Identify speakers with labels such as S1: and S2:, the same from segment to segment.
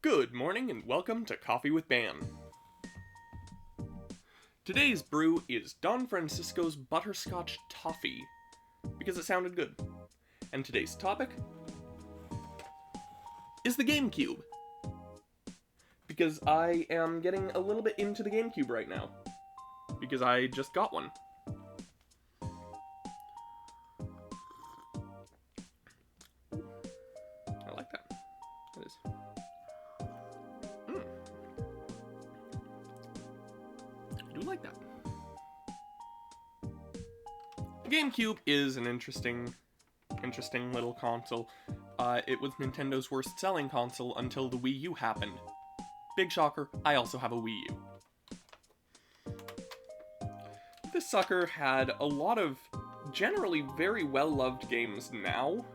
S1: Good morning and welcome to Coffee with Bann. Today's brew is Don Francisco's Butterscotch Toffee, because it sounded good. And today's topic is the GameCube, because I am getting a little bit into the GameCube right now, because I just got one. I like that. That is. I do like that. The GameCube is an interesting little console. It was Nintendo's worst selling console until the Wii U happened. Big shocker, I also have a Wii U. This sucker had a lot of generally very well-loved games now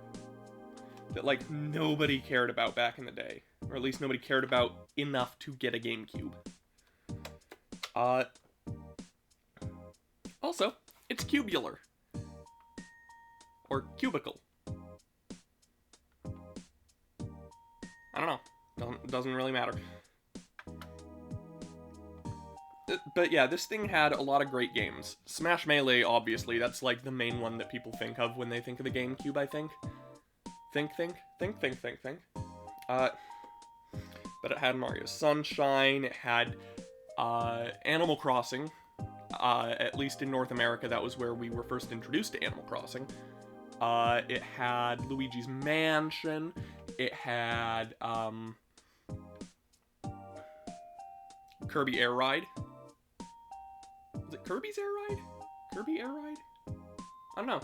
S1: that, like, nobody cared about back in the day. Or at least nobody cared about enough to get a GameCube. Also, it's cubular. Or cubicle. I don't know. Doesn't really matter. But yeah, this thing had a lot of great games. Smash Melee, obviously, that's like the main one that people think of when they think of the GameCube, I think. Think. But it had Mario Sunshine, it had Animal Crossing. At least in North America, that was where we were first introduced to Animal Crossing. It had Luigi's Mansion. It had Kirby Air Ride. Was it Kirby's Air Ride? Kirby Air Ride? I don't know.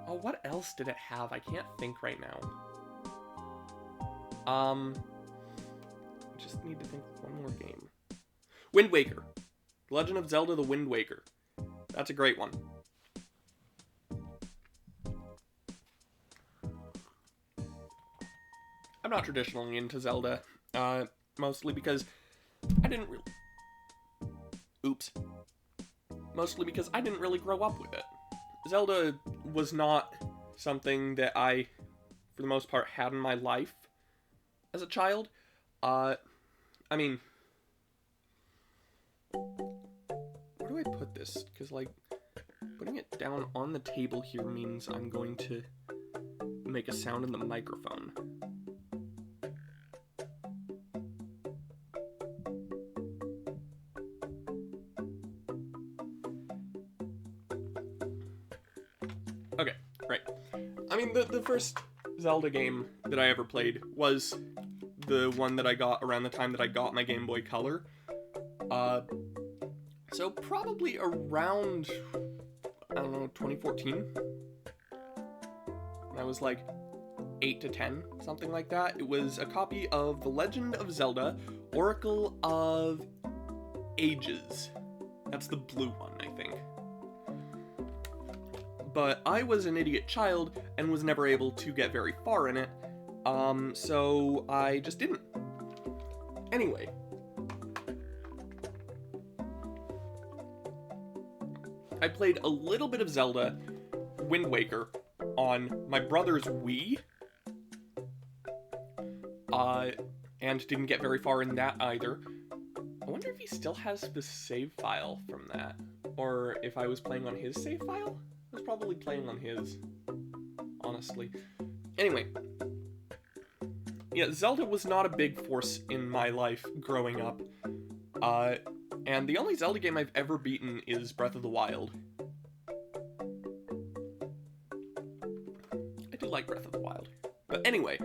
S1: Oh, what else did it have? I can't think right now. Just need to think of one more game. Wind Waker. Legend of Zelda: The Wind Waker. That's a great one. I'm not traditionally into Zelda, mostly because I didn't really grow up with it. Zelda was not something that I, for the most part, had in my life as a child. I mean, where do I put this? Because, like, putting it down on the table here means I'm going to make a sound in the microphone. Okay, right. I mean, the first Zelda game that I ever played was the one that I got around the time that I got my Game Boy Color. So probably around, I don't know, 2014. I was like 8 to 10, something like that. It was a copy of The Legend of Zelda, Oracle of Ages. That's the blue one, I think. But I was an idiot child and was never able to get very far in it, so I just didn't. Anyway. I played a little bit of Zelda Wind Waker on my brother's Wii, and didn't get very far in that either. I wonder if he still has the save file from that, or if I was playing on his save file? I was probably playing on his, honestly. Anyway, yeah, Zelda was not a big force in my life growing up, and the only Zelda game I've ever beaten is Breath of the Wild. I do like Breath of the Wild. But anyway.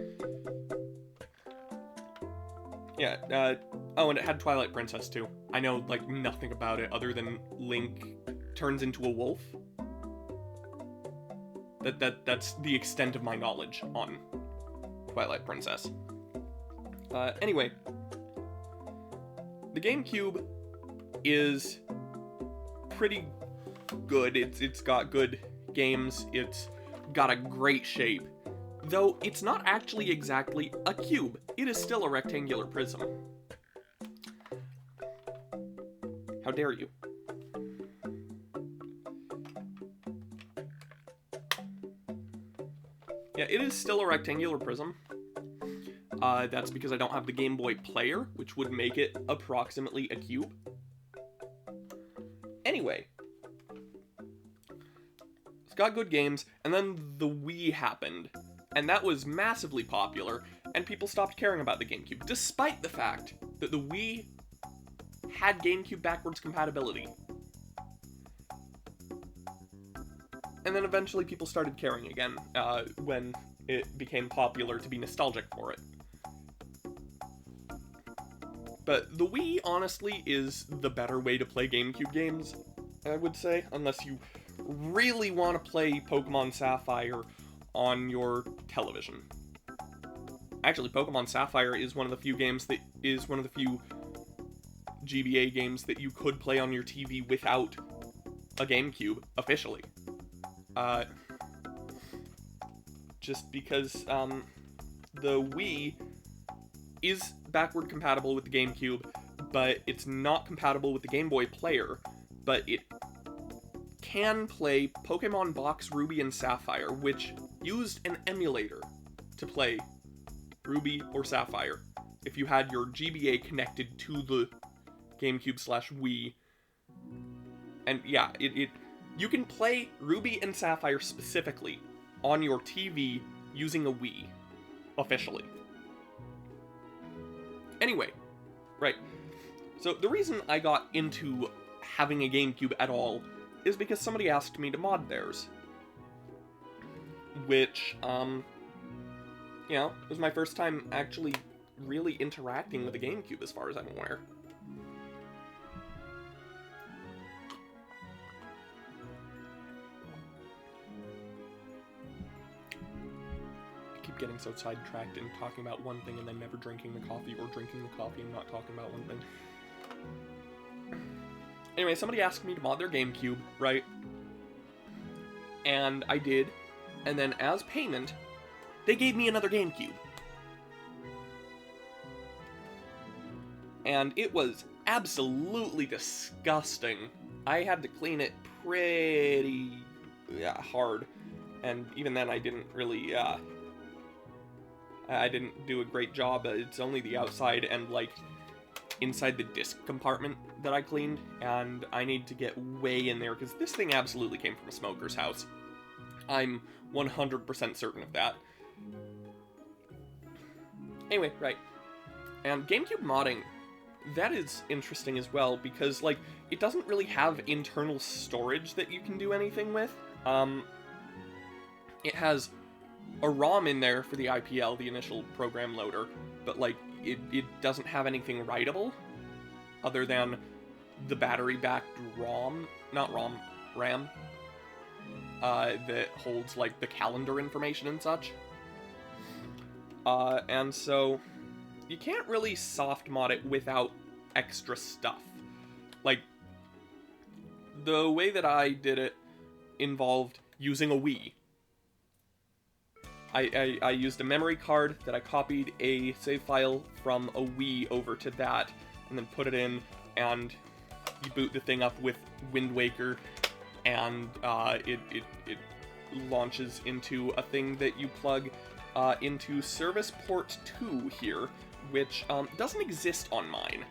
S1: Yeah, oh, and it had Twilight Princess, too. I know, like, nothing about it other than Link turns into a wolf. That's the extent of my knowledge on Twilight Princess. Anyway. The GameCube is pretty good. It's got good games. It's got a great shape. Though it's not actually exactly a cube. It is still a rectangular prism. How dare you? Yeah, it is still a rectangular prism. That's because I don't have the Game Boy Player, which would make it approximately a cube. Anyway, it's got good games, and then the Wii happened, and that was massively popular, and people stopped caring about the GameCube, despite the fact that the Wii had GameCube backwards compatibility. And then eventually people started caring again, when it became popular to be nostalgic for it. But the Wii, honestly, is the better way to play GameCube games, I would say, unless you really want to play Pokemon Sapphire on your television. Actually, Pokemon Sapphire is one of the few games that is one of the few GBA games that you could play on your TV without a GameCube, officially. Just because, the Wii is backward compatible with the GameCube, but it's not compatible with the Game Boy Player, but it can play Pokemon Box Ruby and Sapphire, which used an emulator to play Ruby or Sapphire if you had your GBA connected to the GameCube/Wii. And yeah, you can play Ruby and Sapphire specifically on your TV using a Wii, officially. Anyway, right, so the reason I got into having a GameCube at all is because somebody asked me to mod theirs. Which, you know, was my first time actually really interacting with a GameCube as far as I'm aware. Getting so sidetracked and talking about one thing and then never drinking the coffee, or drinking the coffee and not talking about one thing. Anyway, somebody asked me to mod their GameCube, right? And I did, and then as payment, they gave me another GameCube. And it was absolutely disgusting. I had to clean it pretty hard, and even then I didn't really, I didn't do a great job. It's only the outside and, like, inside the disc compartment that I cleaned, and I need to get way in there, because this thing absolutely came from a smoker's house. I'm 100% certain of that. Anyway, right. And GameCube modding, that is interesting as well, because, like, it doesn't really have internal storage that you can do anything with. It has a ROM in there for the IPL, the initial program loader, but, like, it doesn't have anything writable other than the battery-backed RAM, that holds, like, the calendar information and such. And so you can't really soft mod it without extra stuff. Like, the way that I did it involved using a Wii. I used a memory card that I copied a save file from a Wii over to that, and then put it in, and you boot the thing up with Wind Waker, and it launches into a thing that you plug into Service Port 2 here, which doesn't exist on mine.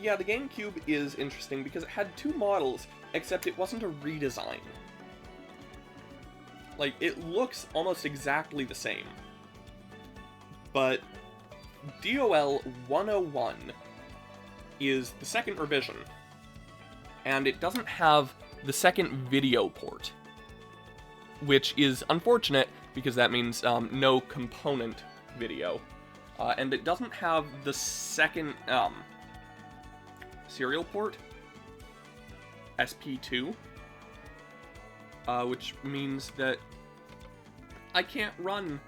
S1: Yeah, the GameCube is interesting because it had two models, except it wasn't a redesign. Like, it looks almost exactly the same. But DOL 101 is the second revision, and it doesn't have the second video port, which is unfortunate because that means no component video. And it doesn't have the second serial port, SP2, which means that I can't run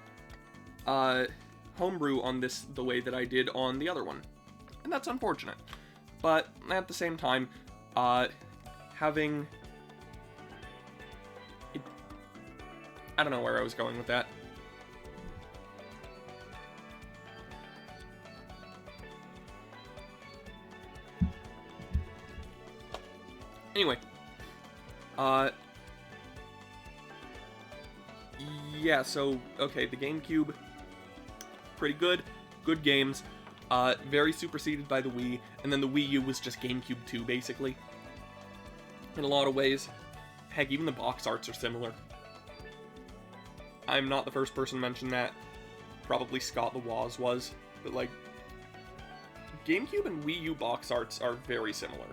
S1: Homebrew on this the way that I did on the other one. And that's unfortunate. But at the same time, having... I don't know where I was going with that. Anyway, yeah, so, okay, the GameCube pretty good. Good games. Very superseded by the Wii, and then the Wii U was just GameCube 2, basically. In a lot of ways. Heck, even the box arts are similar. I'm not the first person to mention that. Probably Scott the Woz was, but like, GameCube and Wii U box arts are very similar.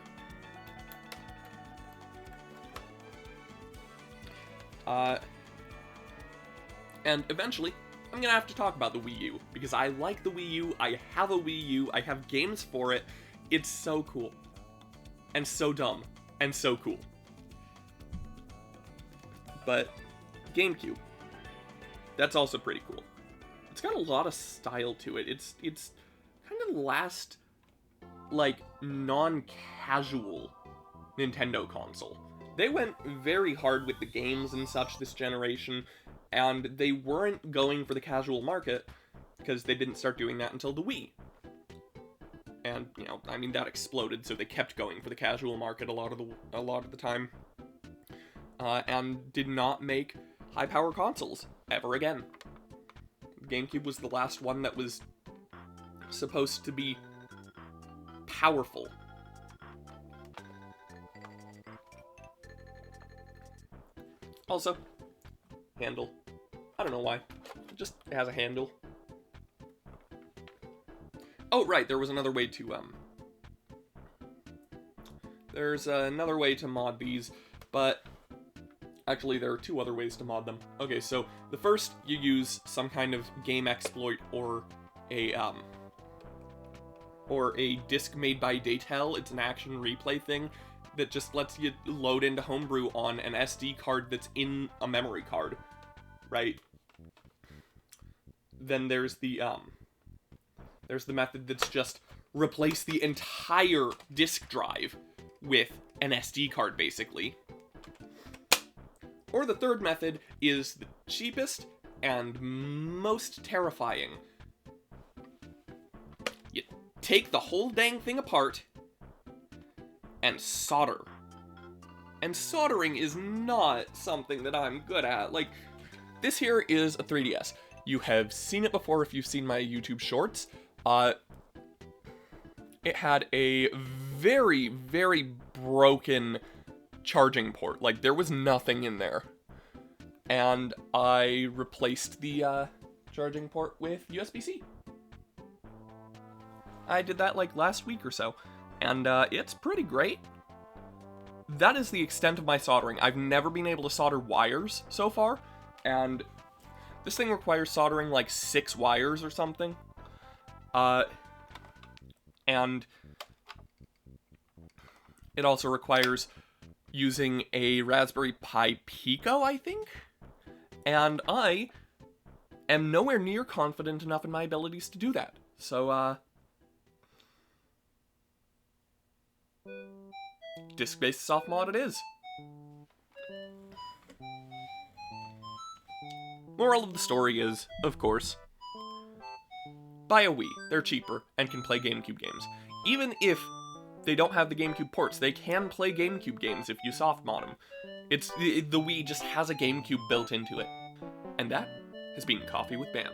S1: And eventually, I'm gonna have to talk about the Wii U, because I like the Wii U, I have a Wii U, I have games for it. It's so cool. And so dumb. And so cool. But, GameCube. That's also pretty cool. It's got a lot of style to it. It's kind of the last, like, non-casual Nintendo console. They went very hard with the games and such this generation, and they weren't going for the casual market, because they didn't start doing that until the Wii. And, you know, I mean, that exploded, so they kept going for the casual market a lot of the time. And did not make high-power consoles ever again. GameCube was the last one that was supposed to be powerful. Also, handle. I don't know why. It just has a handle. Oh, right, there was another way to, There's another way to mod these, but actually there are two other ways to mod them. Okay, so the first, you use some kind of game exploit or a disc made by Daytel. It's an action replay thing that just lets you load into Homebrew on an SD card that's in a memory card, right? Then there's the method that's just replace the entire disk drive with an SD card, basically. Or the third method is the cheapest and most terrifying. You take the whole dang thing apart and solder. And soldering is not something that I'm good at. Like, this here is a 3DS. You have seen it before if you've seen my YouTube shorts. It had a very, very broken charging port. Like, there was nothing in there. And I replaced the charging port with USB-C. I did that like last week or so, and it's pretty great. That is the extent of my soldering. I've never been able to solder wires so far, and this thing requires soldering like 6 wires or something. And it also requires using a Raspberry Pi Pico, I think? And I am nowhere near confident enough in my abilities to do that. So, disk-based soft mod it is. Moral of the story is, of course, buy a Wii. They're cheaper and can play GameCube games. Even if they don't have the GameCube ports, they can play GameCube games if you soft mod them. The Wii just has a GameCube built into it. And that has been Coffee with Bann.